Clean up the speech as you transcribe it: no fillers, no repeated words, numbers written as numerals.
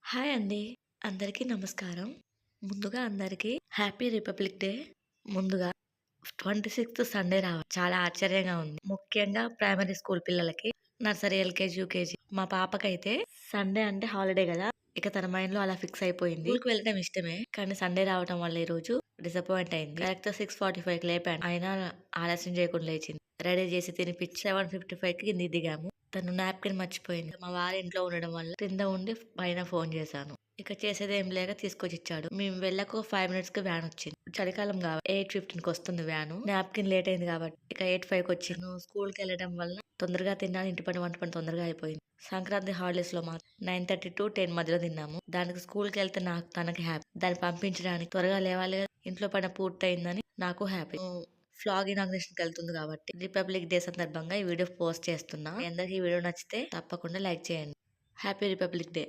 Hi అండి. అందరికీ నమస్కారం. ముందుగా అందరికీ హ్యాపీ రిపబ్లిక్ డే. ముందుగా 26థ్ సండే చాలా ఆశ్చర్యంగా ఉంది. ముఖ్యంగా ప్రైమరీ స్కూల్ పిల్లలకి, నర్సరీ, ఎల్‌కేజీ, యూకేజీ. మా పాపకైతే సండే అంటే హాలిడే గదా! ఇక తన మైండ్‌లో అలా ఫిక్స్ అయిపోయింది. స్కూల్‌కి వెళ్ళడం ఇష్టమే. కానీ సండే రావటం వల్ల ఈరోజు డిసప్పాయింట్ అయింది. కరెక్ట్‌గా 6:45కి లేపాను. అయినా ఆలస్యం చేయకుండా లేచింది. రెడీ చేసి తినిపిచ్చి 7:55కి కిందికి దిగాము. తను నాప్కిన్ మర్చిపోయింది. మా వారు ఇంట్లో ఉండడం వల్ల కింద ఉండి పైన ఫోన్ చేశాను. ఇక చేసేదేం లేక తీసుకొచ్చిచ్చాడు. మేము వెళ్ళక ఒక 5 మినిట్స్‌కి వ్యానొచ్చింది. చలికాలం కాబట్టి 8:15కి వస్తుంది వ్యాను. నాప్కిన్ లేట్ అయింది కాబట్టి ఇక 8:05కి వచ్చింది. నువ్వు స్కూల్‌కెళ్ళడం వల్ల తొందరగా తిన్నాను. ఇంటి పని, వంట పని తొందరగా అయిపోయింది. సంక్రాంతి హాలిడేస్‌లో మాత్రం 9:30-10 మధ్యలో తిన్నాము. దానికి స్కూల్‌కెళ్తే తనకి హ్యాపీ. దాన్ని పంపించడానికి త్వరగా లేవాలి కదా! ఇంట్లో పని పూర్తయిందని నాకు హ్యాపీ. ఫ్లాగ్ ఇనాగ్రేషన్‌కి వెళ్తుంది కాబట్టి రిపబ్లిక్ డే సందర్భంగా ఈ వీడియో పోస్ట్ చేస్తున్నా. మీ అందరికి ఈ వీడియో నచ్చితే తప్పకుండా లైక్ చేయండి. Happy republic day.